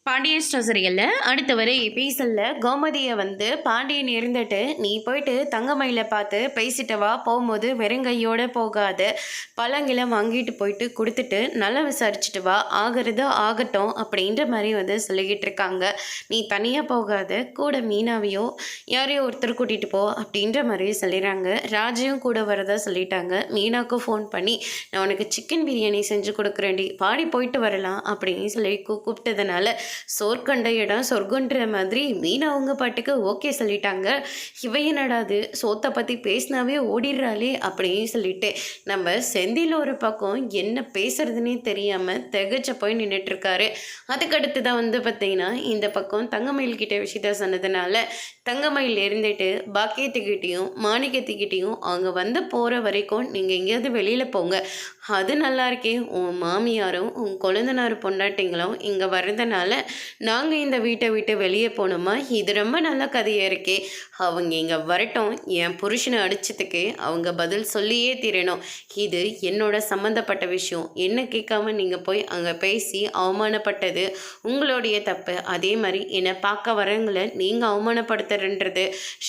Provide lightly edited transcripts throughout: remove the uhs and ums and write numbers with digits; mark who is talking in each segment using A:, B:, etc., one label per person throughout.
A: Pandian store சீரியல்ல அடுத்த வர எபிசோடில் கோமதியை வந்து பாண்டியன் இருந்துட்டு நீ போயிட்டு தங்கமயில பார்த்து பேசிட்டு வா, போகும்போது வெறுங்கையோட போகாத, பழங்களை வாங்கிட்டு போயிட்டு கொடுத்துட்டு நல்லா விசாரிச்சுட்டு வா, ஆகிறது ஆகட்டும் அப்படின்ற மாதிரி வந்து சொல்லிக்கிட்டு இருக்காங்க. நீ தனியாக போகாத, கூட மீனாவையோ யாரையோ ஒருத்தர் கூட்டிகிட்டு போ அப்படின்ற மாதிரி சொல்லிடுறாங்க. ராஜையும் கூட வரதா சொல்லிட்டாங்க. மீனாவுக்கும் ஃபோன் பண்ணி நான் உனக்கு சிக்கன் பிரியாணி செஞ்சு கொடுக்குறேன்டி, பாடி போயிட்டு வரலாம் அப்படின்னு சொல்லி கூப்பிட்டதுனால சோர்கண்ட இடம் சொர்க்கன்ற மாதிரி மீனா அவங்க பாட்டுக்கு ஓகே சொல்லிட்டாங்க. இவ என்னடாது சோத்தை பற்றி பேசினாவே ஓடிடுறாளே அப்படின்னு சொல்லிட்டு நம்ம செந்தில் ஒரு பக்கம் என்ன பேசுறதுன்னே தெரியாமல் திகச்ச போய் நின்றுட்டுருக்காரு. அதுக்கடுத்து தான் வந்து பார்த்தீங்கன்னா இந்த பக்கம் தங்கமயில் கிட்ட விஷயத்த சொன்னதுனால தங்கமயில் இருந்துட்டு பாக்கியத்துக்கிட்டேயும் மாணிக்கத்துக்கிட்டேயும் அவங்க வந்து போகிற வரைக்கும் நீங்கள் எங்கேயாவது வெளியில் போங்க, அது நல்லா இருக்கே, உன் மாமியாரும் உன் கொழுந்தனார் பொண்டாட்டிங்களும் இங்கே வர்றதுனால நாங்கள் இந்த வீட்டை விட்டு வெளியே போகணுமா, இது ரொம்ப நல்ல கதையாக இருக்கே, அவங்க இங்கே வரட்டும், என் புருஷனை அடிச்சதுக்கு அவங்க பதில் சொல்லியே தீரணும், இது என்னோட சம்மந்தப்பட்ட விஷயம், என்ன கேட்காம நீங்கள் போய் அங்கே பேசி அவமானப்பட்டது உங்களுடைய தப்பு, அதே மாதிரி என்னை பார்க்க வரவங்களை நீங்கள் அவமானப்படுத்துறன்றது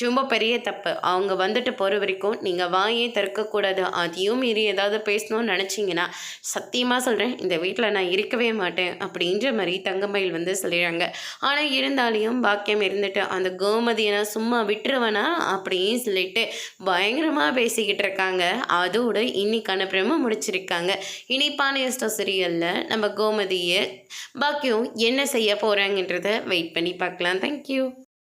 A: ரொம்ப பெரிய தப்பு, அவங்க வந்துட்டு போகிற வரைக்கும் நீங்கள் வாயே திறக்கக்கூடாது, அதையும் மீறி ஏதாவது பேசணும்னு நினச்சிங்கன்னா சத்தியமாக சொல்கிறேன் இந்த வீட்டில் நான் இருக்கவே மாட்டேன் அப்படின்ற மாதிரி தங்கமயில் வந்து சொல்லிடுறாங்க. ஆனால் இருந்தாலையும் பாக்கியம் இருந்துட்டு அந்த கோமதியை நான் சும்மா விட்டுருவேனா அப்படின்னு சொல்லிட்டு பயங்கரமாக பேசிக்கிட்டு இருக்காங்க. அதோடு இன்னைக்கான பிரம முடிச்சிருக்காங்க. இனி பாண்டியன் ஸ்டோர் சீரியலில் நம்ம கோமதியை பாக்கியம் என்ன செய்ய போகிறாங்கன்றதை வெயிட் பண்ணி பார்க்கலாம். தேங்க்யூ.